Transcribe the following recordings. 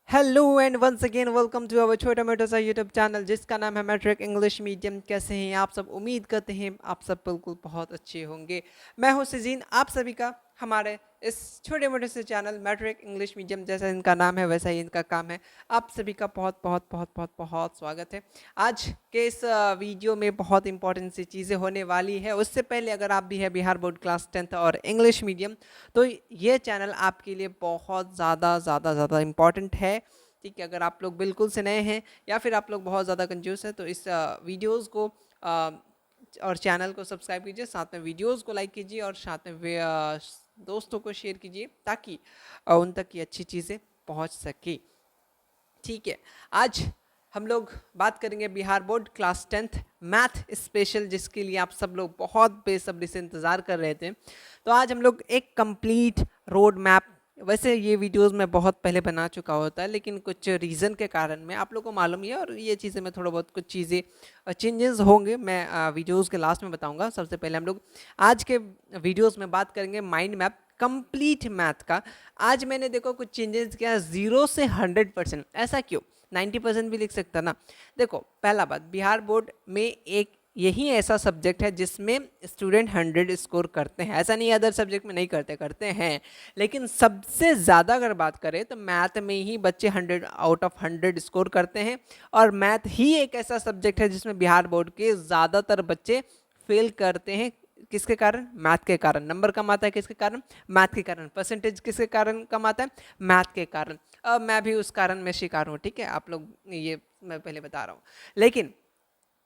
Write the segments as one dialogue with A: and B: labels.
A: Hello and once again welcome to our छोटा मोटा सा यूट्यूब चैनल जिसका नाम है मैट्रिक इंग्लिश मीडियम। कैसे हैं आप सब? उम्मीद करते हैं आप सब बिल्कुल बहुत अच्छे होंगे। मैं हूं सजीन, आप सभी का हमारे इस छोटे मोटे से चैनल मैट्रिक इंग्लिश मीडियम, जैसा इनका नाम है वैसा ही इनका काम है, आप सभी का बहुत बहुत बहुत बहुत बहुत स्वागत है। आज के इस वीडियो में बहुत इंपॉर्टेंट सी चीज़ें होने वाली है। उससे पहले अगर आप भी है बिहार बोर्ड क्लास 10th और इंग्लिश मीडियम, तो ये चैनल आपके लिए बहुत ज़्यादा ज़्यादा ज़्यादा इम्पॉर्टेंट है। ठीक है, अगर आप लोग बिल्कुल से नए हैं या फिर आप लोग बहुत ज़्यादा कंफ्यूज हैं तो इस वीडियोस को और चैनल को सब्सक्राइब कीजिए, साथ में वीडियोस को लाइक कीजिए और साथ में दोस्तों को शेयर कीजिए ताकि उन तक ये अच्छी चीज़ें पहुंच सके। ठीक है, आज हम लोग बात करेंगे Bihar board class 10th math special, जिसके लिए आप सब लोग बहुत बेसब्री से इंतज़ार कर रहे थे। तो आज हम लोग एक कंप्लीट रोड मैप, वैसे ये वीडियोस मैं बहुत पहले बना चुका होता है लेकिन कुछ रीज़न के कारण में आप लोगों को मालूम ही है, और ये चीज़ें मैं थोड़ा बहुत कुछ चीज़ें चेंजेस होंगे मैं वीडियोस के लास्ट में बताऊंगा। सबसे पहले हम लोग आज के वीडियोस में बात करेंगे माइंड मैप कंप्लीट मैथ का। आज मैंने देखो कुछ चेंजेस किया 0 से 100%। ऐसा क्यों? 90% भी लिख सकता ना। देखो, पहला बात, बिहार बोर्ड में एक यही ऐसा सब्जेक्ट है जिसमें स्टूडेंट 100 स्कोर करते हैं। ऐसा नहीं अदर सब्जेक्ट में नहीं करते हैं, लेकिन सबसे ज़्यादा अगर बात करें तो मैथ में ही बच्चे 100 आउट ऑफ 100 स्कोर करते हैं। और मैथ ही एक ऐसा सब्जेक्ट है जिसमें बिहार बोर्ड के ज़्यादातर बच्चे फेल करते हैं। किसके कारण? मैथ के कारण। नंबर कम आता है किसके कारण? मैथ के कारण। परसेंटेज किसके कारण कम आता है? मैथ के कारण। अब मैं भी उस कारण में शिकार हूँ, ठीक है, आप लोग ये मैं पहले बता रहा हूँ। लेकिन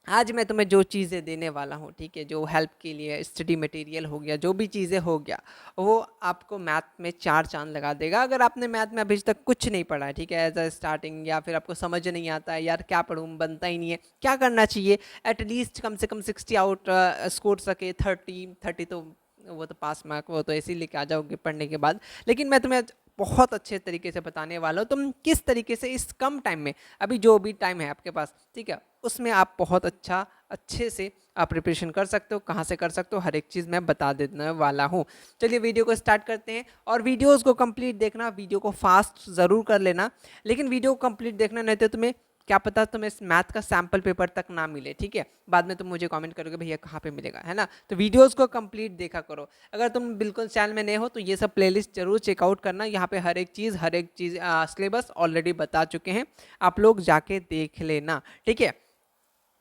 A: आज मैं तुम्हें जो चीज़ें देने वाला हूँ, ठीक है, जो हेल्प के लिए स्टडी मटेरियल हो गया, जो भी चीज़ें हो गया, वो आपको मैथ में 4 चांद लगा देगा। अगर आपने मैथ में अभी तक कुछ नहीं पढ़ा है, ठीक है, एज अ स्टार्टिंग, या फिर आपको समझ नहीं आता है यार क्या पढ़ूँ, बनता ही नहीं है, क्या करना चाहिए? एटलीस्ट कम से कम 60 आउट स्कोर सके। 30 तो वो तो पास मार्क, वो तो ऐसे ही लेके आ जाओगे पढ़ने के बाद। लेकिन मैं तुम्हें बहुत अच्छे तरीके से बताने वाला हूँ तुम किस तरीके से इस कम टाइम में, अभी जो भी टाइम है आपके पास, ठीक है, उसमें आप बहुत अच्छे से आप प्रिपरेशन कर सकते हो। कहाँ से कर सकते हो, हर एक चीज़ मैं बता देने वाला हूँ। चलिए वीडियो को स्टार्ट करते हैं। और वीडियोस को कंप्लीट देखना, वीडियो को फास्ट ज़रूर कर लेना, लेकिन वीडियो को कंप्लीट देखना, नहीं तो तुम्हें क्या पता तुम्हें इस मैथ का सैम्पल पेपर तक ना मिले। ठीक है, बाद में तुम मुझे कमेंट करोगे भैया कहाँ पे मिलेगा, है ना। तो वीडियोस को कंप्लीट देखा करो। अगर तुम बिल्कुल चैनल में नए हो तो ये सब प्लेलिस्ट जरूर चेकआउट करना। यहाँ पे हर एक चीज़ सिलेबस ऑलरेडी बता चुके हैं, आप लोग जाके देख लेना, ठीक है।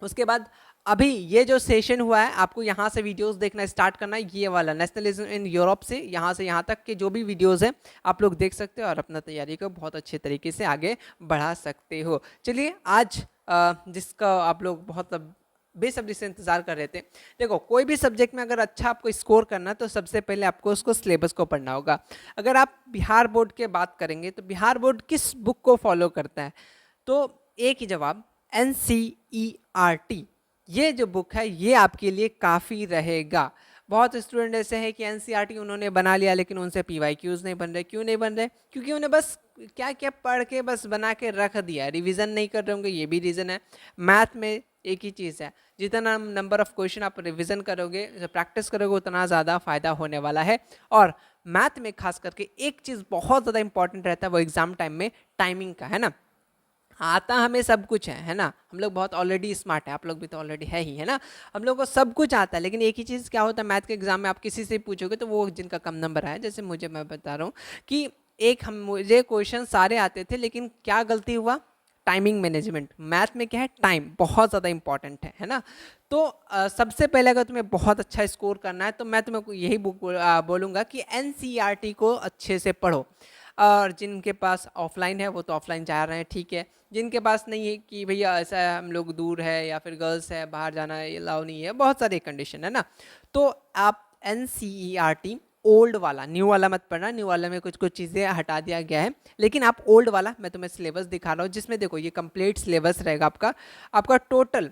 A: उसके बाद अभी ये जो सेशन हुआ है, आपको यहाँ से वीडियोस देखना स्टार्ट करना है। ये वाला नेशनलिज्म इन यूरोप से यहाँ से यहाँ तक के जो भी वीडियोस हैं आप लोग देख सकते हो और अपना तैयारी को बहुत अच्छे तरीके से आगे बढ़ा सकते हो। चलिए आज जिसका आप लोग बहुत बेसब्री से इंतजार कर रहे थे, देखो कोई भी सब्जेक्ट में अगर अच्छा आपको स्कोर करना है तो सबसे पहले आपको उसको सिलेबस को पढ़ना होगा। अगर आप बिहार बोर्ड की बात करेंगे तो बिहार बोर्ड किस बुक को फॉलो करता है, तो एक ही जवाब, NCERT। ये जो बुक है ये आपके लिए काफ़ी रहेगा। बहुत स्टूडेंट ऐसे हैं कि NCERT उन्होंने बना लिया लेकिन उनसे PYQs नहीं बन रहे। क्यों नहीं बन रहे? क्योंकि उन्हें बस क्या क्या पढ़ के बस बना के रख दिया, रिवीजन नहीं कर रहे होंगे, ये भी रीज़न है। मैथ में एक ही चीज़ है, जितना नंबर ऑफ क्वेश्चन आप रिवीजन करोगे, प्रैक्टिस करोगे, उतना ज़्यादा फायदा होने वाला है। और मैथ में खास करके एक चीज़ बहुत ज़्यादा इंपॉर्टेंट रहता है, वो एग्जाम टाइम में टाइमिंग का, है ना। आता हमें सब कुछ है ना, हम लोग बहुत ऑलरेडी स्मार्ट है, आप लोग भी तो ऑलरेडी है ही, है ना। हम लोग को सब कुछ आता है, लेकिन एक ही चीज़ क्या होता है, मैथ के एग्जाम में आप किसी से पूछोगे तो वो जिनका कम नंबर आया, जैसे मुझे, मैं बता रहा हूँ कि मुझे क्वेश्चन सारे आते थे लेकिन क्या गलती हुआ, टाइमिंग मैनेजमेंट। मैथ में क्या है, टाइम बहुत ज़्यादा इंपॉर्टेंट है ना। तो सबसे पहले अगर तुम्हें बहुत अच्छा स्कोर करना है तो मैं तुम्हें यही बुक बोलूँगा कि NCERT को अच्छे से पढ़ो। और जिनके पास ऑफलाइन है वो तो ऑफलाइन जा रहे हैं, ठीक है। जिनके पास नहीं है कि भैया ऐसा है, हम लोग दूर है या फिर गर्ल्स है, बाहर जाना अलाउ नहीं है, बहुत सारे कंडीशन है ना, तो आप NCERT ओल्ड वाला, न्यू वाला मत पढ़ना। न्यू वाला में कुछ कुछ चीज़ें हटा दिया गया है, लेकिन आप ओल्ड वाला, मैं तुम्हें सिलेबस दिखा रहा हूँ जिसमें देखो ये कंप्लीट सिलेबस रहेगा आपका। आपका टोटल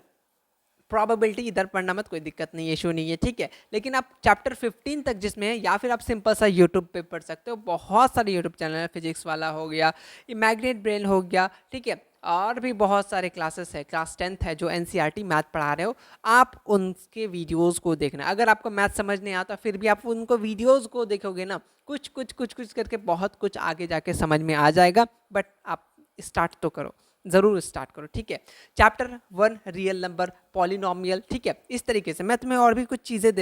A: प्रोबेबिलिटी इधर पढ़ना मत, कोई दिक्कत नहीं है, इशू नहीं है, ठीक है। लेकिन आप चैप्टर 15 तक जिसमें है, या फिर आप सिंपल सा यूट्यूब पे पढ़ सकते हो, बहुत सारे यूट्यूब चैनल है, फिजिक्स वाला हो गया, मैग्नेट ब्रेन हो गया, ठीक है, और भी बहुत सारे क्लासेस है। क्लास 10th है जो NCERT मैथ पढ़ा रहे हो, आप उनके वीडियोस को देखना। अगर आपको मैथ समझ नहीं आता फिर भी आप उनको वीडियोस को देखोगे ना, कुछ कुछ कुछ कुछ करके बहुत कुछ आगे जाके समझ में आ जाएगा। बट आप स्टार्ट तो करो, ज़रूर स्टार्ट करो, ठीक है। चैप्टर 1 रियल नंबर, पॉलिनोमियल, ठीक है। इस तरीके से मैं तुम्हें और भी कुछ चीज़ें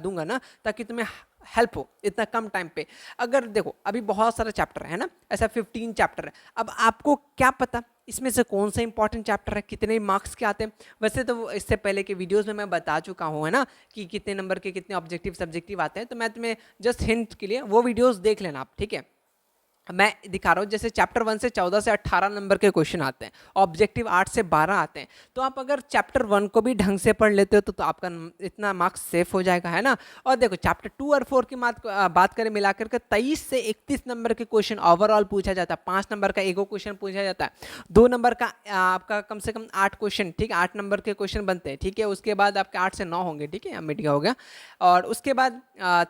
A: दूंगा ना, ताकि तुम्हें हेल्प हो इतना कम टाइम पे। अगर देखो अभी बहुत सारा चैप्टर है ना, ऐसा 15 चैप्टर है, अब आपको क्या पता इसमें से कौन सा इंपॉर्टेंट चैप्टर है, कितने मार्क्स के आते हैं। वैसे तो इससे पहले के वीडियोस में मैं बता चुका हूँ, है ना, कि कितने नंबर के कितने ऑब्जेक्टिव सब्जेक्टिव आते हैं। तो मैं तुम्हें जस्ट हिंट के लिए वो वीडियोस देख लेना आप, ठीक है। मैं दिखा रहा हूँ, जैसे चैप्टर 1 से 14 से 18 नंबर के क्वेश्चन आते हैं, ऑब्जेक्टिव 8 से 12 आते हैं। तो आप अगर चैप्टर 1 को भी ढंग से पढ़ लेते हो तो आपका इतना मार्क्स सेफ हो जाएगा, है ना। और देखो चैप्टर 2 और 4 की बात करें मिलाकर के 23 से 31 नंबर के क्वेश्चन ओवरऑल पूछा जाता है। 5 नंबर का एगो क्वेश्चन पूछा जाता है, 2 नंबर का आपका कम से कम 8 क्वेश्चन, ठीक है, 8 नंबर के क्वेश्चन बनते हैं, ठीक है। उसके बाद आपके 8 से 9 होंगे, ठीक है, मीडिया हो गया। और उसके बाद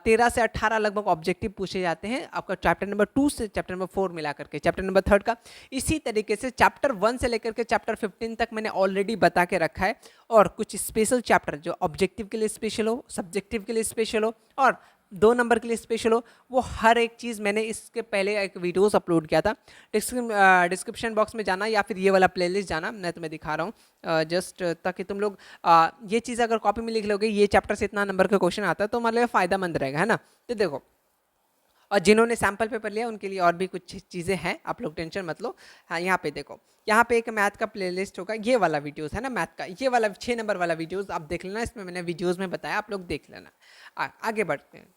A: 13 से 18 लगभग ऑब्जेक्टिव पूछे जाते हैं आपका चैप्टर नंबर 2 से चैप्टर नंबर 4 मिलाकर के, चैप्टर नंबर 3 का। इसी तरीके से चैप्टर 1 से लेकर के चैप्टर 15 तक मैंने ऑलरेडी बता के रखा है। और कुछ स्पेशल चैप्टर जो ऑब्जेक्टिव के लिए स्पेशल हो, सब्जेक्टिव के लिए स्पेशल हो और 2 नंबर के लिए स्पेशल हो, वो हर एक चीज़ मैंने इसके पहले एक वीडियोस अपलोड किया था। डिस्क्रिप्शन बॉक्स में जाना या फिर ये वाला प्लेलिस्ट जाना, मैं तुम्हें दिखा रहा हूँ जस्ट, ताकि तुम लोग ये चीज़ अगर कॉपी में लिख लोगे, ये चैप्टर से इतना नंबर का क्वेश्चन आता है, तो हमारे लिए फ़ायदेमंद रहेगा, है ना। तो देखो, और जिन्होंने सैम्पल पेपर लिया उनके लिए और भी कुछ चीज़ें हैं, आप लोग टेंशन मत लो। हाँ, यहाँ पे देखो, यहाँ पे एक मैथ का प्लेलिस्ट होगा, ये वाला वीडियोस है ना मैथ का, ये वाला 6 नंबर वाला वीडियोस आप देख लेना, इसमें मैंने वीडियोस में बताया, आप लोग देख लेना। आगे बढ़ते हैं।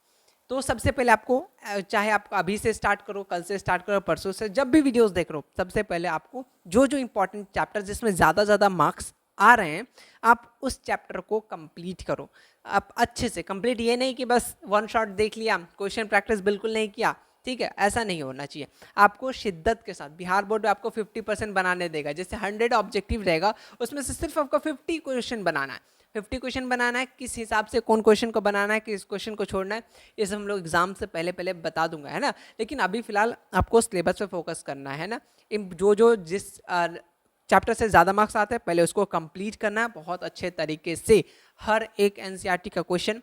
A: तो सबसे पहले आपको, चाहे आप अभी से स्टार्ट करो, कल से स्टार्ट करो, परसों से, जब भी वीडियोस देख रहे हो, सबसे पहले आपको जो जो इंपॉर्टेंट चैप्टर जिसमें ज़्यादा मार्क्स आ रहे हैं, आप उस चैप्टर को कंप्लीट करो। आप अच्छे से कंप्लीट, ये नहीं कि बस वन शॉट देख लिया, क्वेश्चन प्रैक्टिस बिल्कुल नहीं किया, ठीक है, ऐसा नहीं होना चाहिए। आपको शिद्दत के साथ, बिहार बोर्ड में आपको 50% बनाने देगा, जैसे 100 ऑब्जेक्टिव रहेगा, उसमें से सिर्फ आपको 50 क्वेश्चन बनाना है। 50 क्वेश्चन बनाना है, किस हिसाब से कौन क्वेश्चन को बनाना है, किस क्वेश्चन को छोड़ना है, ये सब हम लोग एग्जाम से पहले पहले बता दूंगा, है ना। लेकिन अभी फिलहाल आपको सिलेबस पे फोकस करना है ना। जो जिस चैप्टर से ज़्यादा मार्क्स आते हैं, पहले उसको कंप्लीट करना है बहुत अच्छे तरीके से। हर एक एनसीईआरटी का क्वेश्चन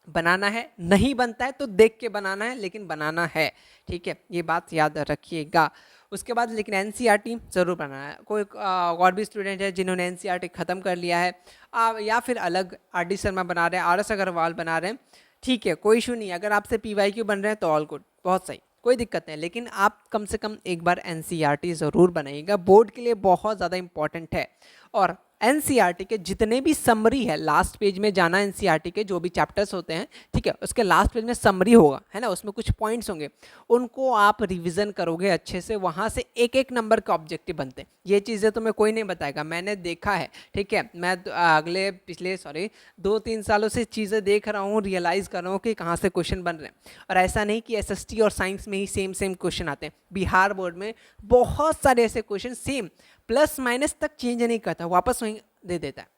A: बनाना है, नहीं बनता है तो देख के बनाना है, लेकिन बनाना है, ठीक है, ये बात याद रखिएगा। उसके बाद लेकिन एनसीईआरटी ज़रूर बनाना है। कोई और भी स्टूडेंट है जिन्होंने एनसीईआरटी ख़त्म कर लिया है, या फिर अलग आर डी शर्मा बना रहे हैं, आर एस अग्रवाल बना रहे हैं, ठीक है, कोई इशू नहीं। अगर आपसे पीवाईक्यू बन रहे हैं तो ऑल गुड, बहुत सही, कोई दिक्कत नहीं। लेकिन आप कम से कम एक बार एनसीईआरटी ज़रूर बनाइएगा, बोर्ड के लिए बहुत ज़्यादा इंपॉर्टेंट है। और एनसीईआरटी के जितने भी समरी है, लास्ट पेज में जाना, एनसीईआरटी के जो भी चैप्टर्स होते हैं, ठीक है, उसके लास्ट पेज में समरी होगा, है ना, उसमें कुछ पॉइंट्स होंगे, उनको आप रिवीजन करोगे अच्छे से, वहाँ से एक एक नंबर के ऑब्जेक्टिव बनते हैं। ये चीज़ें तुम्हें कोई नहीं बताएगा, मैंने देखा है, ठीक है। मैं पिछले 2-3 सालों से चीज़ें देख रहा हूँ, रियलाइज़ कर रहा हूँ कि कहाँ से क्वेश्चन बन रहे हैं। और ऐसा नहीं कि एसएसटी और साइंस में ही सेम क्वेश्चन आते हैं, बिहार बोर्ड में बहुत सारे ऐसे क्वेश्चन सेम प्लस माइनस तक चेंज नहीं करता, वापस वहीं दे देता है।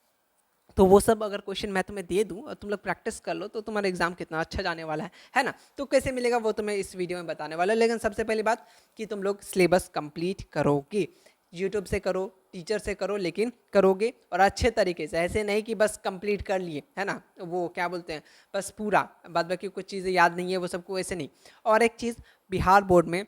A: तो वो सब अगर क्वेश्चन मैं तुम्हें दे दूं और तुम लोग प्रैक्टिस कर लो, तो तुम्हारा एग्जाम कितना अच्छा जाने वाला है ना। तो कैसे मिलेगा वो तो मैं इस वीडियो में बताने वाला हूं। लेकिन सबसे पहली बात कि तुम लोग सिलेबस कंप्लीट करोगे, यूट्यूब से करो, टीचर से करो, लेकिन करोगे और अच्छे तरीके से। ऐसे नहीं कि बस कंप्लीट कर लिए, है ना, वो क्या बोलते हैं, बस पूरा, बाद बाकी कुछ चीज़ें याद नहीं है, वो सबको ऐसे नहीं। और एक चीज़, बिहार बोर्ड में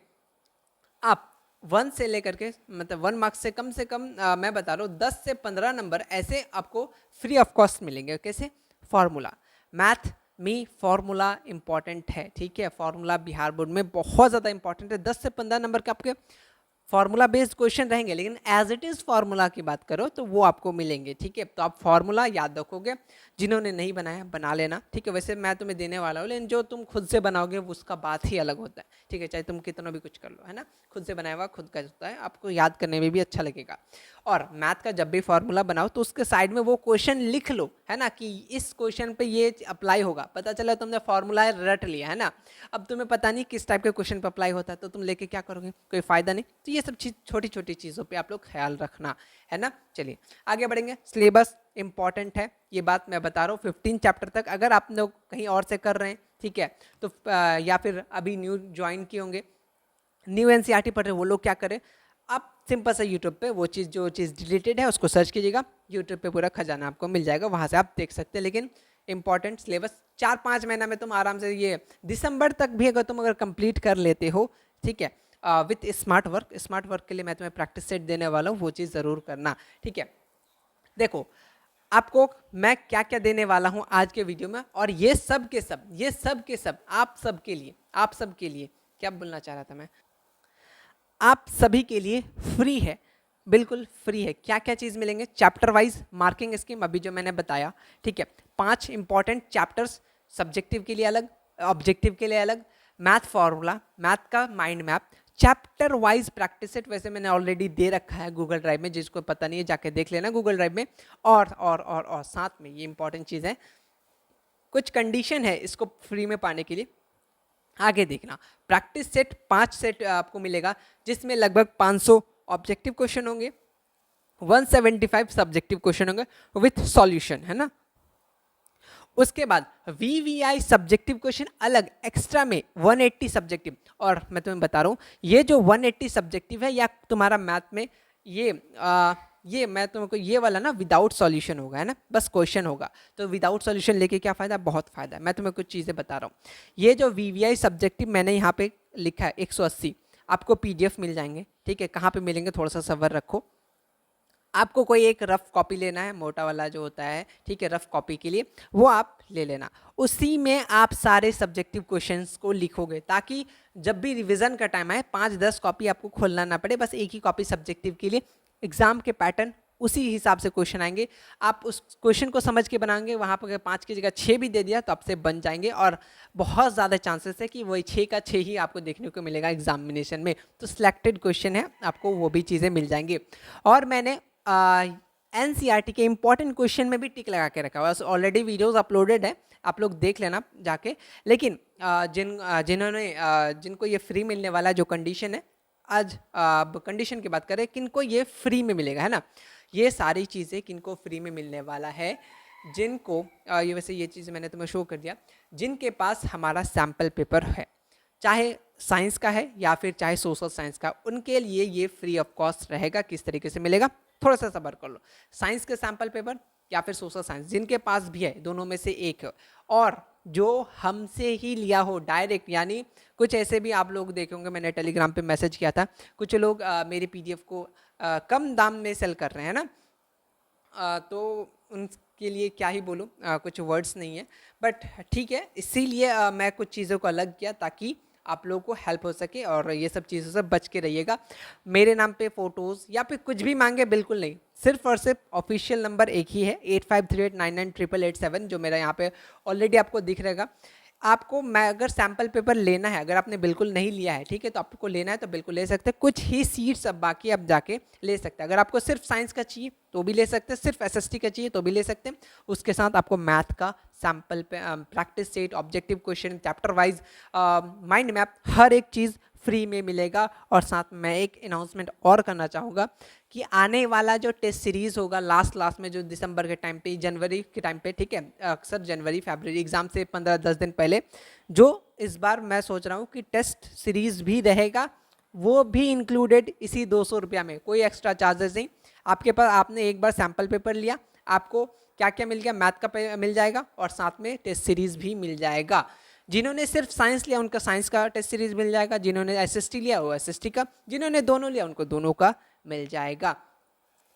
A: आप 1 से लेकर के, मतलब 1 मार्क्स से कम मैं बता रहा हूँ 10 से 15 नंबर ऐसे आपको फ्री ऑफ कॉस्ट मिलेंगे। कैसे? फार्मूला, मैथ में फार्मूला इंपॉर्टेंट है, ठीक है, फार्मूला बिहार बोर्ड में बहुत ज़्यादा इंपॉर्टेंट है। 10 से 15 नंबर के आपके फार्मूला बेस्ड क्वेश्चन रहेंगे, लेकिन एज इट इज़ फार्मूला की बात करो तो वो आपको मिलेंगे, ठीक है। तो आप फार्मूला याद रखोगे, जिन्होंने नहीं बनाया बना लेना, ठीक है। वैसे मैं तुम्हें देने वाला हूँ, लेकिन जो तुम खुद से बनाओगे उसका बात ही अलग होता है, ठीक है, चाहे तुम कितना भी कुछ कर लो, है ना, खुद से बनाया हुआ खुद का होता है, आपको याद करने में भी अच्छा लगेगा। और मैथ का जब भी फार्मूला बनाओ तो उसके साइड में वो क्वेश्चन लिख लो, है ना, कि इस क्वेश्चन पे ये अप्लाई होगा, पता चला तुमने फार्मूला रट लिया, है ना। अब तुम्हें पता नहीं किस टाइप के क्वेश्चन पे अप्लाई होता है, तो तुम लेके क्या करोगे, कोई फायदा नहीं। तो ये सब चीज़ छोटी छोटी चीज़ों पे आप लोग ख्याल रखना, है ना। चलिए आगे बढ़ेंगे। सिलेबस इंपॉर्टेंट है, ये बात मैं बता रहा हूँ 15 चैप्टर तक। अगर आप लोग कहीं और से कर रहे हैं, ठीक है, तो या फिर अभी न्यू ज्वाइन किए होंगे, न्यू एनसीईआरटी पढ़ रहे, वो लोग क्या करें, आप सिंपल सा यूट्यूब पे वो चीज़ जो चीज़ रिलेटेड है उसको सर्च कीजिएगा, यूट्यूब पे पूरा खजाना आपको मिल जाएगा, वहाँ से आप देख सकते हैं। लेकिन इंपॉर्टेंट सिलेबस 4-5 महीना में तुम आराम से, ये दिसंबर तक भी अगर तुम कंप्लीट कर लेते हो, ठीक है, विथ स्मार्ट वर्क के लिए मैं तुम्हें प्रैक्टिस सेट देने वाला हूँ, वो चीज़ ज़रूर करना, ठीक है। देखो आपको मैं क्या क्या देने वाला हूँ आज के वीडियो में, और ये सब के सब आप सब के लिए क्या बोलना चाह रहा था मैं, आप सभी के लिए फ्री है, बिल्कुल फ्री है। क्या क्या चीज़ मिलेंगे, चैप्टर वाइज मार्किंग स्कीम अभी जो मैंने बताया, ठीक है। 5 इंपॉर्टेंट चैप्टर्स, सब्जेक्टिव के लिए अलग, ऑब्जेक्टिव के लिए अलग, मैथ फॉर्मूला, मैथ का mind map, chapter wise practice set वैसे मैंने ऑलरेडी दे रखा है गूगल ड्राइव में, जिसको पता नहीं है जाके देख लेना गूगल ड्राइव में। और साथ में ये इंपॉर्टेंट चीज़ है, कुछ कंडीशन है इसको फ्री में पाने के लिए, आगे देखना। प्रैक्टिस सेट 5 सेट आपको मिलेगा, जिसमें लगभग 500 ऑब्जेक्टिव क्वेश्चन होंगे, 175 सब्जेक्टिव क्वेश्चन होंगे विथ सॉल्यूशन, है ना। उसके बाद VVI सब्जेक्टिव क्वेश्चन अलग एक्स्ट्रा में 180 सब्जेक्टिव, और मैं तुम्हें बता रहा हूँ ये जो 180 सब्जेक्टिव है या तुम्हारा मैथ में ये मैं तुमको ये वाला ना विदाउट सॉल्यूशन होगा, है ना, बस क्वेश्चन होगा। तो विदाउट सॉल्यूशन लेके क्या फ़ायदा, बहुत फ़ायदा है। मैं तुम्हें कुछ चीज़ें बता रहा हूँ। ये जो VVI सब्जेक्टिव मैंने यहाँ पे लिखा है 180, आपको PDF मिल जाएंगे, ठीक है। कहाँ पे मिलेंगे, थोड़ा सा सब्र रखो। आपको कोई एक रफ कॉपी लेना है, मोटा वाला जो होता है, ठीक है, रफ कॉपी के लिए वो आप ले लेना। उसी में आप सारे सब्जेक्टिव क्वेश्चंस को लिखोगे, ताकि जब भी रिवीजन का टाइम आए 5-10 कॉपी आपको खोलना ना पड़े, बस एक ही कॉपी सब्जेक्टिव के लिए। एग्जाम के पैटर्न उसी हिसाब से क्वेश्चन आएंगे, आप उस क्वेश्चन को समझ के बनाएंगे। वहाँ पर 5 की जगह 6 भी दे दिया तो आपसे बन जाएंगे, और बहुत ज़्यादा चांसेस है कि वही 6 का 6 ही आपको देखने को मिलेगा एग्जामिनेशन में। तो सिलेक्टेड क्वेश्चन है, आपको वो भी चीज़ें मिल जाएंगी। और मैंने NCERT के इंपॉर्टेंट क्वेश्चन में भी टिक लगा के रखा हुआ है, ऑलरेडी वीडियोस अपलोडेड है, आप लोग देख लेना जाके। लेकिन जिनको ये फ्री मिलने वाला जो कंडीशन है, आज कंडीशन की बात करें, किनको ये फ्री में मिलेगा, है ना। ये सारी चीज़ें किनको फ्री में मिलने वाला है, जिनको ये वैसे ये चीज़ मैंने तुम्हें शो कर दिया, जिनके पास हमारा सैम्पल पेपर है, चाहे साइंस का है या फिर चाहे सोशल साइंस का, उनके लिए ये फ्री ऑफ कॉस्ट रहेगा। किस तरीके से मिलेगा, थोड़ा सा सब्र कर लो। साइंस के सैम्पल पेपर या फिर सोशल साइंस, जिनके पास भी है, दोनों में से एक है, और जो हमसे ही लिया हो डायरेक्ट, यानी कुछ ऐसे भी आप लोग देखे होंगे, मैंने टेलीग्राम पे मैसेज किया था, कुछ लोग मेरी PDF को कम दाम में सेल कर रहे हैं ना, तो उनके लिए क्या ही बोलूँ, कुछ वर्ड्स नहीं है, बट ठीक है। इसीलिए मैं कुछ चीज़ों को अलग किया ताकि आप लोगों को हेल्प हो सके, और ये सब चीज़ों से बच के रहिएगा। मेरे नाम पे फ़ोटोज़ या फिर कुछ भी मांगे, बिल्कुल नहीं। सिर्फ और सिर्फ ऑफिशियल नंबर एक ही है, 8538998887, जो मेरा यहाँ पे ऑलरेडी आपको दिख रहेगा। आपको मैं अगर सैम्पल पेपर लेना है, अगर आपने बिल्कुल नहीं लिया है, ठीक है, तो आपको लेना है तो बिल्कुल ले सकते हैं। कुछ ही सीट्स अब बाकी, आप जाके ले सकते हैं। अगर आपको सिर्फ साइंस का चाहिए तो भी ले सकते हैं, सिर्फ SST का चाहिए तो भी ले सकते हैं। उसके साथ आपको मैथ का sample practice set, objective question, chapter wise mind map, हर एक चीज़ फ्री में मिलेगा। और साथ में एक अनाउंसमेंट और करना चाहूँगा कि आने वाला जो टेस्ट सीरीज़ होगा लास्ट में, जो दिसंबर के टाइम पे, जनवरी के टाइम पे, ठीक है, अक्सर जनवरी फरवरी एग्ज़ाम से 15-10 दिन पहले, जो इस बार मैं सोच रहा हूँ कि टेस्ट सीरीज़ भी रहेगा, वो भी इंक्लूडेड इसी 200 रुपया में, कोई एक्स्ट्रा चार्जेस नहीं। आपके पास, आपने एक बार सैम्पल पेपर लिया, आपको क्या क्या मिल गया, मैथ का मिल जाएगा, और साथ में टेस्ट सीरीज़ भी मिल जाएगा। जिन्होंने सिर्फ साइंस लिया उनका साइंस का टेस्ट सीरीज मिल जाएगा, जिन्होंने SST लिया वो SST का, जिन्होंने दोनों लिया उनको दोनों का मिल जाएगा।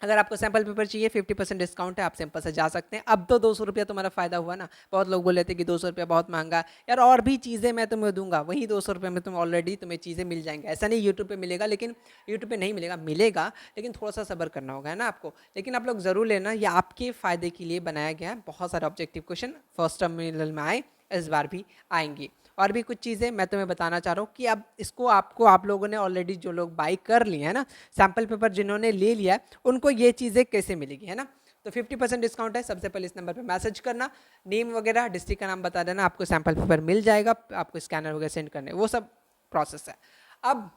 A: अगर आपको सैम्पल पेपर चाहिए 50% डिस्काउंट है, आप सिंपल से जा सकते हैं। अब तो 200 रुपया तुम्हारा फ़ायदा हुआ ना। बहुत लोग बोले थे कि 200 रुपया बहुत महंगा यार, और भी चीज़ें मैं तुम्हें दूंगा, वही 200 रुपये में तुम ऑलरेडी तुम्हें चीज़ें मिल जाएंगी। ऐसा नहीं यूट्यूब पे मिलेगा, लेकिन यूट्यूब पे नहीं मिलेगा, लेकिन थोड़ा सा सब्र करना होगा, है ना आपको। लेकिन आप लोग ज़रूर लेना, ये आपके फ़ायदे के लिए बनाया गया है। बहुत सारे ऑब्जेक्टिव क्वेश्चन फर्स्ट टर्मिनल में आए, इस बार भी आएंगी। और भी कुछ चीज़ें मैं तुम्हें बताना चाह रहा हूँ कि अब इसको आप लोगों ने ऑलरेडी, जो लोग बाई कर लिए हैं ना, सैम्पल पेपर जिन्होंने ले लिया है, उनको ये चीज़ें कैसे मिलेगी, है ना। तो 50% डिस्काउंट है। सबसे पहले इस नंबर पे मैसेज करना, नेम वगैरह, डिस्ट्रिक्ट का नाम बता देना, आपको सैम्पल पेपर मिल जाएगा, आपको स्कैनर वगैरह सेंड करने, वो सब प्रोसेस है। अब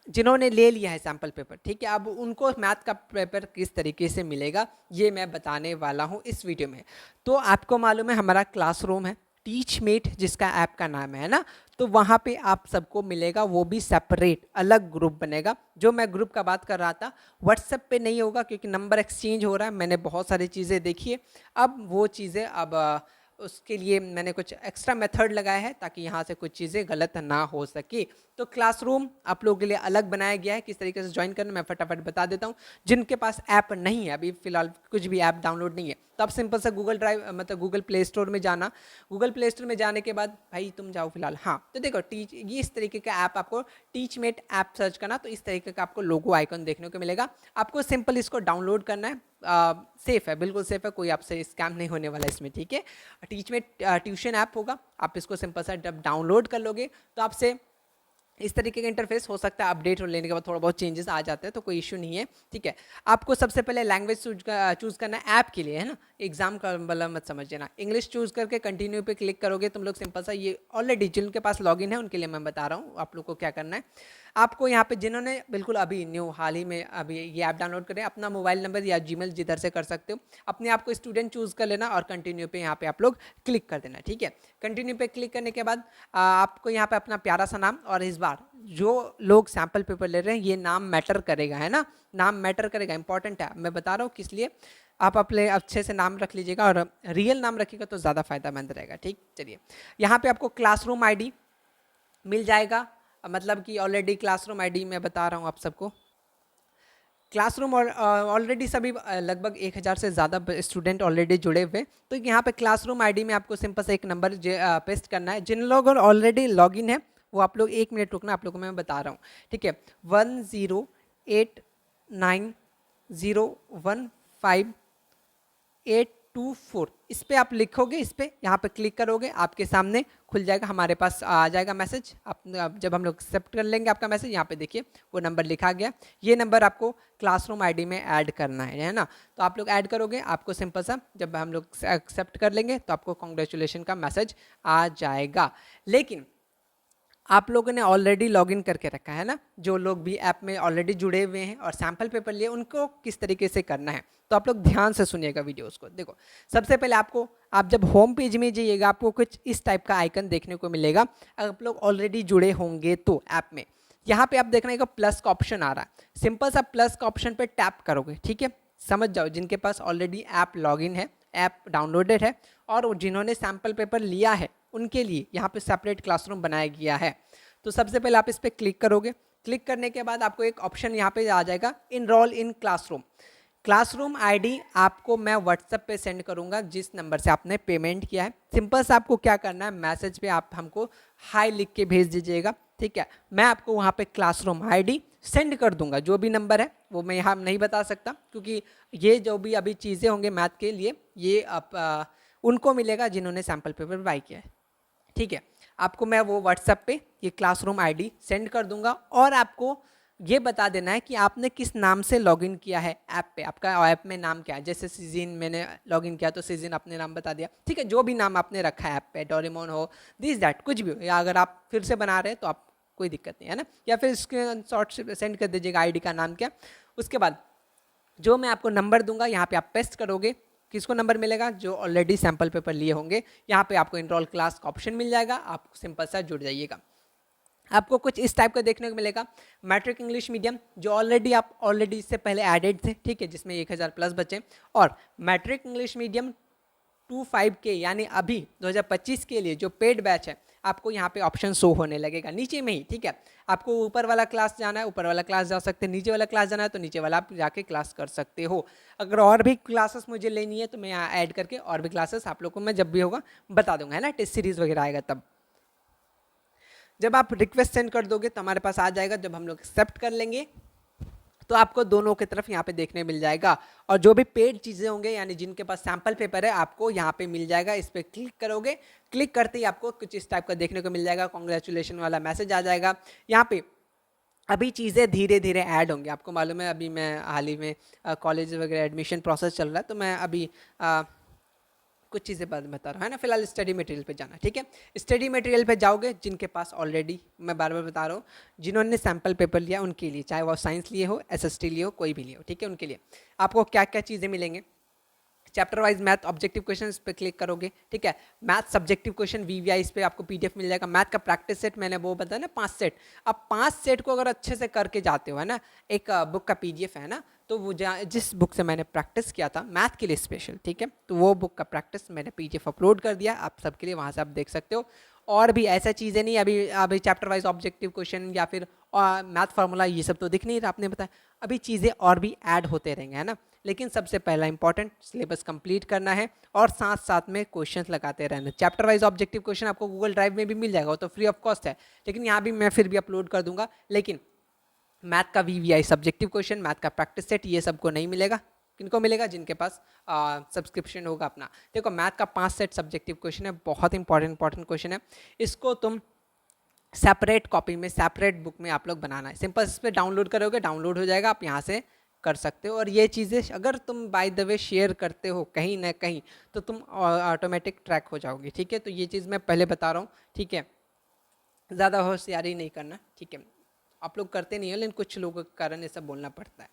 A: जिन्होंने ले लिया है सैम्पल पेपर, ठीक है, अब उनको मैथ का पेपर किस तरीके से मिलेगा ये मैं बताने वाला हूँ इस वीडियो में। तो आपको मालूम है हमारा क्लासरूम है टीचमेट, जिसका ऐप का नाम है ना, तो वहाँ पे आप सबको मिलेगा, वो भी सेपरेट अलग ग्रुप बनेगा। जो मैं ग्रुप का बात कर रहा था, व्हाट्सएप पे नहीं होगा क्योंकि नंबर एक्सचेंज हो रहा है, मैंने बहुत सारी चीज़ें देखी है। अब वो चीज़ें अब उसके लिए मैंने कुछ एक्स्ट्रा मेथड लगाया है ताकि यहाँ से कुछ चीज़ें गलत ना हो सके। तो क्लासरूम आप लोगों के लिए अलग बनाया गया है, किस तरीके से ज्वाइन करना मैं फटाफट बता देता हूँ। जिनके पास ऐप नहीं है, अभी फिलहाल कुछ भी ऐप डाउनलोड नहीं है, तो आप सिंपल सा गूगल ड्राइव मतलब गूगल प्ले स्टोर में जाना। गूगल प्ले स्टोर में जाने के बाद भाई तुम जाओ फिलहाल, हाँ तो देखो टीच, ये इस तरीके का ऐप आपको टीचमेट ऐप सर्च करना, तो इस तरीके का आपको लोगो आइकन देखने को मिलेगा। आपको सिंपल इसको डाउनलोड करना है, सेफ़ है, बिल्कुल सेफ़ है, कोई आपसे स्कैम नहीं होने वाला इसमें, ठीक है। टीचमेट ट्यूशन ऐप होगा, आप इसको सिंपल सा जब डाउनलोड कर लोगे तो आपसे इस तरीके का इंटरफेस हो सकता है, अपडेट हो लेने के बाद थोड़ा बहुत चेंजेस आ जाते हैं, तो कोई इशू नहीं है, ठीक है। आपको सबसे पहले लैंग्वेज चूज़ करना है ऐप के लिए, है ना, एग्जाम का वाला मत समझ लेना। इंग्लिश चूज़ करके कंटिन्यू पे क्लिक करोगे तुम लोग, सिंपल सा, ये ऑलरेडी जिनके पास लॉगिन है उनके लिए मैं बता रहा हूँ आप लोग को क्या करना है। आपको यहाँ पे जिन्होंने बिल्कुल अभी न्यू हाल ही में अभी ये ऐप डाउनलोड करें, अपना मोबाइल नंबर या जीमेल जिधर से कर सकते हो, अपने आप को स्टूडेंट चूज़ कर लेना और कंटिन्यू पे यहाँ पे आप लोग क्लिक कर देना, ठीक है। कंटिन्यू पे क्लिक करने के बाद आपको यहाँ पे अपना प्यारा सा नाम, और इस बार जो लोग सैम्पल पेपर ले रहे हैं ये नाम मैटर करेगा, है ना, नाम मैटर करेगा, इंपॉर्टेंट है, मैं बता रहा हूँ किस लिए। आप अपने अच्छे से नाम रख लीजिएगा और रियल नाम रखिएगा तो ज़्यादा फायदामंद रहेगा, ठीक। चलिए यहाँ पे आपको क्लासरूम आईडी मिल जाएगा, मतलब कि ऑलरेडी क्लासरूम आईडी मैं बता रहा हूँ आप सबको। क्लासरूम और ऑलरेडी सभी लगभग 1000 से ज़्यादा स्टूडेंट ऑलरेडी जुड़े हुए, तो यहाँ पे क्लासरूम आईडी में आपको सिंपल से एक नंबर पेस्ट करना है। जिन लोगों ऑलरेडी लॉगिन है वो आप लोग 1 मिनट रुकना, आप लोगों को मैं बता रहा हूँ, ठीक है। 1089015824 इस पर आप लिखोगे, इस पर यहाँ पे क्लिक करोगे, आपके सामने खुल जाएगा, हमारे पास आ जाएगा मैसेज। आप जब हम लोग एक्सेप्ट कर लेंगे आपका मैसेज, यहाँ पे देखिए वो नंबर लिखा गया, ये नंबर आपको क्लासरूम आईडी में ऐड करना है ना। तो आप लोग ऐड करोगे, आपको सिंपल सा जब हम लोग एक्सेप्ट कर लेंगे तो आपको कॉन्ग्रेचुलेशन का मैसेज आ जाएगा। लेकिन आप लोगों ने ऑलरेडी लॉगिन करके रखा है ना, जो लोग भी ऐप में ऑलरेडी जुड़े हुए हैं और सैम्पल पेपर लिए, उनको किस तरीके से करना है, तो आप लोग ध्यान से सुनिएगा वीडियोस को। देखो सबसे पहले आप जब होम पेज में जाइएगा आपको कुछ इस टाइप का आइकन देखने को मिलेगा। अगर आप लोग ऑलरेडी जुड़े होंगे तो ऐप में यहाँ पे आप देखना है प्लस का ऑप्शन आ रहा है, सिंपल सा प्लस का ऑप्शन पे टैप करोगे, ठीक है। समझ जाओ जिनके पास ऑलरेडी ऐप लॉगिन है, ऐप डाउनलोडेड है, और जिन्होंने सैम्पल पेपर लिया है उनके लिए यहाँ पे सेपरेट क्लासरूम बनाया गया है। तो सबसे पहले आप इस पर क्लिक करोगे, क्लिक करने के बाद आपको एक ऑप्शन यहाँ पे आ जाएगा, enrol in classroom. Classroom ID आपको मैं व्हाट्सएप पे सेंड करूँगा जिस नंबर से आपने पेमेंट किया है। सिंपल से आपको क्या करना है, मैसेज पे आप हमको हाई लिख के भेज दीजिएगा, ठीक है। मैं आपको वहाँ पे क्लासरूम आईडी सेंड कर दूंगा, जो भी नंबर है वो मैं यहाँ नहीं बता सकता, क्योंकि ये जो भी अभी चीज़ें होंगे मैथ के लिए ये आप उनको मिलेगा जिन्होंने सैम्पल पेपर बाई किया है, ठीक है। आपको मैं वो व्हाट्सएप पे ये क्लासरूम आईडी सेंड कर दूंगा, और आपको ये बता देना है कि आपने किस नाम से लॉगिन किया है ऐप पे, आपका ऐप में नाम क्या है। जैसे सीजिन मैंने लॉगिन किया तो सीजिन अपने नाम बता दिया, ठीक है। जो भी नाम आपने रखा है ऐप पे, डोरेमोन हो, दिस दैट कुछ भी हो, या अगर आप फिर से बना रहे हैं तो आप कोई दिक्कत नहीं है ना, या फिर स्क्रीनशॉट सेंड कर दीजिएगा आईडी का नाम क्या। उसके बाद जो मैं आपको नंबर दूंगा यहाँ पे आप पेस्ट करोगे, किसको नंबर मिलेगा, जो ऑलरेडी सैम्पल पेपर लिए होंगे। यहाँ पे आपको इनरोल क्लास का ऑप्शन मिल जाएगा, आप सिंपल सा जुड़ जाइएगा। आपको कुछ इस टाइप का देखने को मिलेगा, मैट्रिक इंग्लिश मीडियम जो ऑलरेडी इससे पहले एडेड थे, ठीक है, जिसमें 1000 प्लस बचे, और मैट्रिक इंग्लिश मीडियम 25 के यानी अभी 2025 के लिए जो पेड बैच है, आपको यहाँ पे ऑप्शन शो होने लगेगा नीचे में ही, ठीक है। आपको ऊपर वाला क्लास जाना है, ऊपर वाला क्लास जा सकते हैं, नीचे वाला क्लास जाना है तो नीचे वाला आप जाके क्लास कर सकते हो। अगर और भी क्लासेस मुझे लेनी है तो मैं यहाँ ऐड करके और भी क्लासेस आप लोग को मैं जब भी होगा बता दूंगा, है ना, टेस्ट सीरीज वगैरह आएगा तब। जब आप रिक्वेस्ट सेंड कर दोगे तो हमारे पास आ जाएगा, जब हम लोग एक्सेप्ट कर लेंगे तो आपको दोनों की तरफ यहाँ पे देखने मिल जाएगा, और जो भी पेड चीज़ें होंगे यानी जिनके पास सैम्पल पेपर है आपको यहाँ पे मिल जाएगा। इस पर क्लिक करोगे, क्लिक करते ही आपको कुछ इस टाइप का देखने को मिल जाएगा, कॉन्ग्रेचुलेशन वाला मैसेज आ जाएगा। यहाँ पे अभी चीज़ें धीरे धीरे ऐड होंगी, आपको मालूम है अभी मैं हाल ही में कॉलेज वगैरह एडमिशन प्रोसेस चल रहा है, तो मैं अभी कुछ चीज़ें बता रहा हूँ, है ना। फिलहाल स्टडी मटेरियल पे जाना, ठीक है। स्टडी मटेरियल पे जाओगे, जिनके पास ऑलरेडी मैं बार बार बता रहा हूँ, जिन्होंने सैम्पल पेपर लिया उनके लिए, चाहे वो साइंस लिए हो, एसएसटी लिए हो, कोई भी लिए हो, ठीक है, उनके लिए आपको क्या क्या चीज़ें मिलेंगे। Chapter wise math objective question पे क्लिक करोगे, ठीक है। मैथ सब्जेक्टिव क्वेश्चन वीवीआई पे आपको पीडीएफ मिल जाएगा। मैथ का प्रैक्टिस सेट मैंने वो बताया ना 5 सेट, अब 5 सेट को अगर अच्छे से करके जाते हो, है ना, एक बुक का पीडीएफ है ना, तो वो जिस बुक से मैंने प्रैक्टिस किया था मैथ के लिए स्पेशल, ठीक है, तो वो बुक का प्रैक्टिस मैंने पीडीएफ अपलोड कर दिया आप सबके लिए, वहाँ से आप देख सकते हो। और भी ऐसा चीज़ें नहीं, अभी अभी चैप्टर वाइज ऑब्जेक्टिव क्वेश्चन या फिर मैथ फार्मूला ये सब तो दिख नहीं रहा, आपने बताया, अभी चीज़ें और भी ऐड होते रहेंगे, है ना। लेकिन सबसे पहला इंपॉर्टेंट सिलेबस कंप्लीट करना है और साथ साथ में क्वेश्चंस लगाते रहना। चैप्टर वाइज ऑब्जेक्टिव क्वेश्चन आपको गूगल ड्राइव में भी मिल जाएगा, वो तो फ्री ऑफ कॉस्ट है, लेकिन यहाँ भी मैं फिर भी अपलोड कर दूंगा। लेकिन मैथ का वीवीआई सब्जेक्टिव क्वेश्चन, मैथ का प्रैक्टिस सेट, ये सबको नहीं मिलेगा। किनको मिलेगा? जिनके पास सब्सक्रिप्शन होगा अपना। देखो मैथ का 5 सेट सब्जेक्टिव क्वेश्चन है, बहुत इंपॉर्टेंट क्वेश्चन है। इसको तुम सेपरेट कॉपी में, सेपरेट बुक में आप लोग बनाना है। सिंपल इस पर डाउनलोड करोगे, डाउनलोड हो जाएगा, आप यहाँ से कर सकते हो। और ये चीज़ें अगर तुम बाय द वे शेयर करते हो कहीं ना कहीं, तो तुम ऑटोमेटिक ट्रैक हो जाओगे, ठीक है। तो ये चीज़ मैं पहले बता रहा हूँ, ठीक है, ज़्यादा होशियारी नहीं करना, ठीक है। आप लोग करते नहीं हो, लेकिन कुछ लोगों के कारण ये सब बोलना पड़ता है।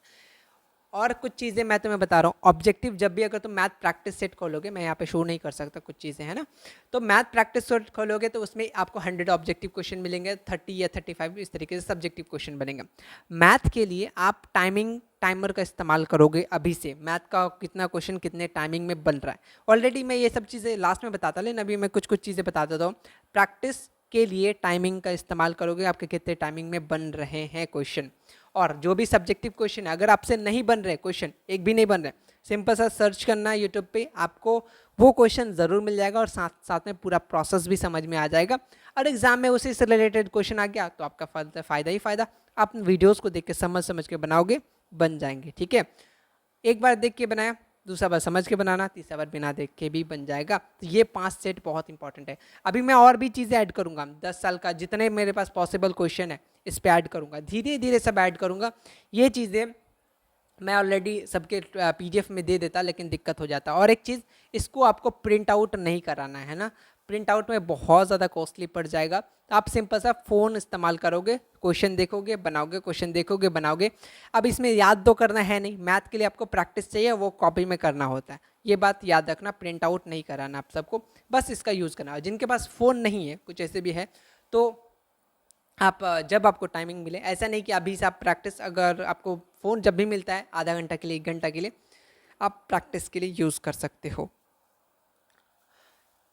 A: और कुछ चीज़ें मैं तुम्हें बता रहा हूँ, ऑब्जेक्टिव जब भी अगर तुम मैथ प्रैक्टिस सेट खोलोगे, मैं यहाँ पे शो नहीं कर सकता कुछ चीज़ें, है ना, तो मैथ प्रैक्टिस सेट खोलोगे तो उसमें आपको 100 ऑब्जेक्टिव क्वेश्चन मिलेंगे, 30 या 35 इस तरीके से सब्जेक्टिव क्वेश्चन बनेंगे। मैथ के लिए आप टाइमर का इस्तेमाल करोगे अभी से, मैथ का कितना क्वेश्चन कितने टाइमिंग में बन रहा है। ऑलरेडी मैं ये सब चीज़ें लास्ट में बताता, लेकिन अभी मैं कुछ चीज़ें बता देता हूँ। प्रैक्टिस के लिए टाइमिंग का इस्तेमाल करोगे, आपके कितने टाइमिंग में बन रहे हैं क्वेश्चन। और जो भी सब्जेक्टिव क्वेश्चन है, अगर आपसे नहीं बन रहे क्वेश्चन, एक भी नहीं बन रहे, सिंपल सा सर्च करना है यूट्यूब पे, आपको वो क्वेश्चन ज़रूर मिल जाएगा और साथ साथ में पूरा प्रोसेस भी समझ में आ जाएगा। और एग्जाम में उसी से रिलेटेड क्वेश्चन आ गया तो आपका फ़ायदा ही फ़ायदा। आप वीडियोज़ को देख के समझ के बनाओगे, बन जाएंगे, ठीक है। एक बार देख के बनाया, दूसरा बार समझ के बनाना, तीसरा बार बिना देख के भी बन जाएगा। तो ये 5 सेट बहुत इंपॉर्टेंट है। अभी मैं और भी चीज़ें ऐड करूँगा, 10 साल का जितने मेरे पास पॉसिबल क्वेश्चन है इस पर ऐड करूँगा, धीरे धीरे सब ऐड करूँगा। ये चीज़ें मैं ऑलरेडी सबके पीडीएफ में दे देता, लेकिन दिक्कत हो जाता। और एक चीज़, इसको आपको प्रिंट आउट नहीं कराना है ना, प्रिंट आउट में बहुत ज़्यादा कॉस्टली पड़ जाएगा। तो आप सिंपल सा फ़ोन इस्तेमाल करोगे, क्वेश्चन देखोगे बनाओगे, क्वेश्चन देखोगे बनाओगे। अब इसमें याद तो करना है नहीं, मैथ के लिए आपको प्रैक्टिस चाहिए, वो कॉपी में करना होता है, ये बात याद रखना। प्रिंट आउट नहीं कराना आप सबको, बस इसका यूज़ करना। जिनके पास फ़ोन नहीं है, कुछ ऐसे भी है, तो आप जब आपको टाइमिंग मिले, ऐसा नहीं कि अभी से आप प्रैक्टिस, अगर आपको फ़ोन जब भी मिलता है आधा घंटा के लिए 1 घंटा के लिए, आप प्रैक्टिस के लिए यूज़ कर सकते हो।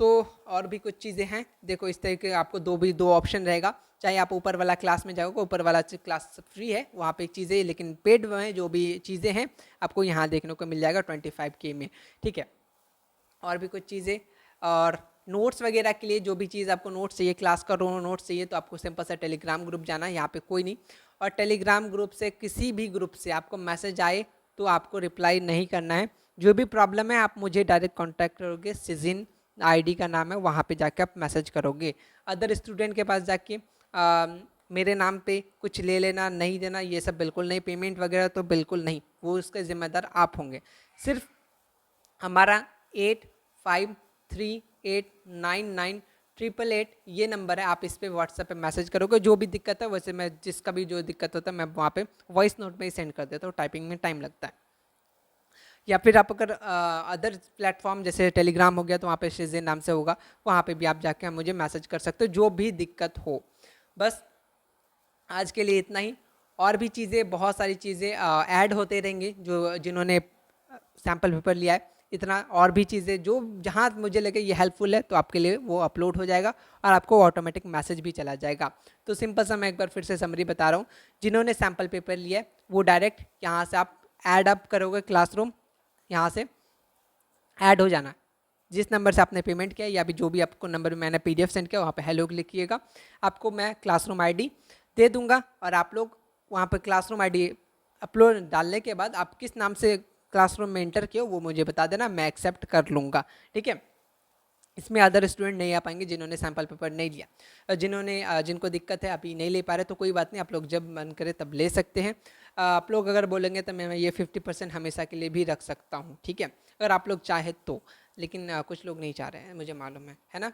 A: तो और भी कुछ चीज़ें हैं, देखो इस तरीके आपको दो ऑप्शन रहेगा। चाहे आप ऊपर वाला क्लास में जाओगे, ऊपर वाला क्लास फ्री है, वहाँ पे चीज़ें, लेकिन पेड में जो भी चीज़ें हैं आपको यहाँ देखने को मिल जाएगा 25K में, ठीक है। और भी कुछ चीज़ें, और नोट्स वगैरह के लिए जो भी चीज़ आपको नोट्स चाहिए, क्लास का नोट्स चाहिए, तो आपको सिंपल सा टेलीग्राम ग्रुप जाना है, यहाँ पे कोई नहीं। और टेलीग्राम ग्रुप से, किसी भी ग्रुप से आपको मैसेज आए तो आपको रिप्लाई नहीं करना है। जो भी प्रॉब्लम है आप मुझे डायरेक्ट कॉन्टैक्ट करोगे, सिजिन आईडी का नाम है, वहाँ पे जाके आप मैसेज करोगे। अदर स्टूडेंट के पास जाके मेरे नाम पे कुछ ले लेना नहीं देना, ये सब बिल्कुल नहीं। पेमेंट वगैरह तो बिल्कुल नहीं, वो उसके ज़िम्मेदार आप होंगे। सिर्फ हमारा 8538998888 ये नंबर है, आप इस पर व्हाट्सएप पे मैसेज करोगे। जो भी दिक्कत है, वैसे मैं जिसका भी जो दिक्कत होता है मैं वहाँ पे वॉइस नोट में ही सेंड कर देता हूँ, टाइपिंग में टाइम लगता है। या फिर आप अगर अदर प्लेटफॉर्म जैसे टेलीग्राम हो गया, तो वहाँ पे शेज़े नाम से होगा, वहाँ पे भी आप जाके मुझे मैसेज कर सकते हो, जो भी दिक्कत हो। बस आज के लिए इतना ही। और भी चीज़ें, बहुत सारी चीज़ें ऐड होते रहेंगे, जो जिन्होंने सैम्पल पेपर लिया है, इतना और भी चीज़ें जो जहाँ मुझे लगे ये हेल्पफुल है, तो आपके लिए वो अपलोड हो जाएगा और आपको ऑटोमेटिक मैसेज भी चला जाएगा। तो सिंपल सा मैं एक बार फिर से समरी बता रहा हूँ, जिन्होंने सैम्पल पेपर लिया है वो डायरेक्ट यहाँ से आप ऐड अप करोगे क्लासरूम, यहाँ से ऐड हो जाना। जिस नंबर से आपने पेमेंट किया, या भी जो भी आपको नंबर मैंने पीडीएफ सेंड किया, वहाँ पे हेलो लिखिएगा, आपको मैं क्लासरूम आईडी दे दूंगा। और आप लोग वहाँ पे क्लासरूम आईडी अपलोड डालने के बाद आप किस नाम से क्लासरूम में इंटर किया वो मुझे बता देना, मैं एक्सेप्ट कर लूँगा, ठीक है। इसमें अदर स्टूडेंट नहीं आ पाएंगे जिन्होंने सैम्पल पेपर नहीं लिया। जिनको दिक्कत है अभी नहीं ले पा रहे, तो कोई बात नहीं, आप लोग जब मन करे तब ले सकते हैं। आप लोग अगर बोलेंगे तो मैं ये 50% हमेशा के लिए भी रख सकता हूँ, ठीक है, अगर आप लोग चाहे तो। लेकिन कुछ लोग नहीं चाह रहे हैं, मुझे मालूम है ना।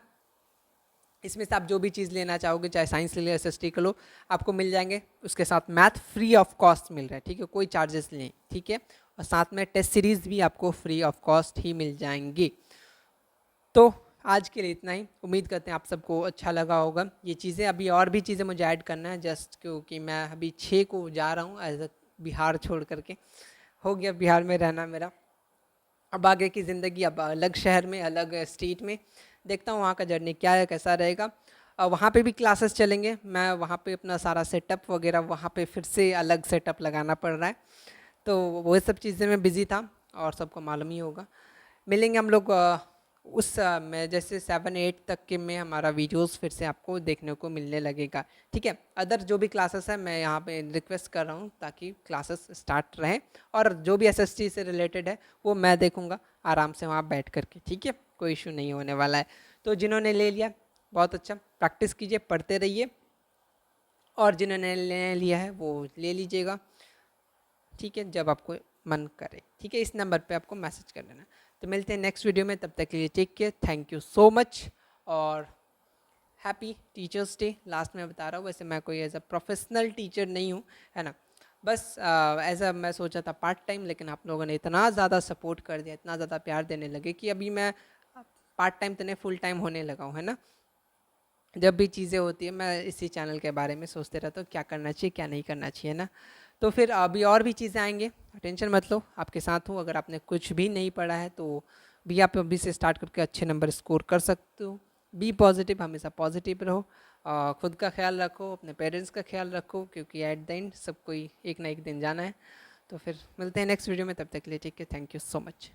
A: इसमें से आप जो भी चीज़ लेना चाहोगे, चाहे साइंस ले लो, SST कर लो, आपको मिल जाएंगे। उसके साथ मैथ फ्री ऑफ कॉस्ट मिल रहा है, ठीक है, कोई चार्जेस नहीं, ठीक है। और साथ में टेस्ट सीरीज़ भी आपको फ्री ऑफ कॉस्ट ही मिल जाएंगी। तो आज के लिए इतना ही, उम्मीद करते हैं आप सबको अच्छा लगा होगा। ये चीज़ें अभी और भी चीज़ें मुझे ऐड करना है, जस्ट क्योंकि मैं अभी 6 को जा रहा हूँ एज बिहार छोड़ करके, हो गया बिहार में रहना मेरा। अब आगे की ज़िंदगी अब अलग शहर में, अलग स्टेट में, देखता हूँ वहाँ का जर्नी क्या है, कैसा रहेगा। वहाँ पे भी क्लासेस चलेंगे, मैं वहाँ पे अपना सारा सेटअप वगैरह वहाँ पे फिर से अलग सेटअप लगाना पड़ रहा है, तो वो सब चीज़ें में बिज़ी था और सबको मालूम ही होगा। मिलेंगे हम लोग उस में जैसे 7-8 तक के में हमारा वीडियोस फिर से आपको देखने को मिलने लगेगा, ठीक है। अदर जो भी क्लासेस है मैं यहाँ पे रिक्वेस्ट कर रहा हूँ ताकि क्लासेस स्टार्ट रहें, और जो भी एसएसटी से रिलेटेड है वो मैं देखूँगा आराम से वहाँ बैठ करके, ठीक है, कोई इशू नहीं होने वाला है। तो जिन्होंने ले लिया बहुत अच्छा, प्रैक्टिस कीजिए, पढ़ते रहिए, और जिन्होंने ले लिया है वो ले लीजिएगा, ठीक है, जब आपको मन करे, ठीक है, इस नंबर पे आपको मैसेज कर लेना। तो मिलते हैं नेक्स्ट वीडियो में, तब तक के लिए take care, thank you so much, और हैप्पी टीचर्स डे। लास्ट में बता रहा हूँ, वैसे मैं कोई एज अ प्रोफेशनल टीचर नहीं हूँ, है ना, बस एज अ मैं सोचा था पार्ट टाइम, लेकिन आप लोगों ने इतना ज़्यादा सपोर्ट कर दिया, इतना ज़्यादा प्यार देने लगे कि अभी मैं पार्ट टाइम तो नहीं, फुल टाइम होने लगा हूँ, है ना। जब भी चीज़ें होती है मैं इसी चैनल के बारे में सोचते रहता हूँ, क्या करना चाहिए क्या नहीं करना चाहिए ना। तो फिर अभी और भी चीज़ें आएंगे, टेंशन मत लो, आपके साथ हूँ। अगर आपने कुछ भी नहीं पढ़ा है तो भी आप अभी से स्टार्ट करके अच्छे नंबर स्कोर कर सकते हो। बी पॉजिटिव, हमेशा पॉजिटिव रहो, खुद का ख्याल रखो, अपने पेरेंट्स का ख्याल रखो, क्योंकि एट द एंड सब कोई एक ना एक दिन जाना है। तो फिर मिलते हैं नेक्स्ट वीडियो में, तब तक के लिए ठीक है, थैंक यू सो मच।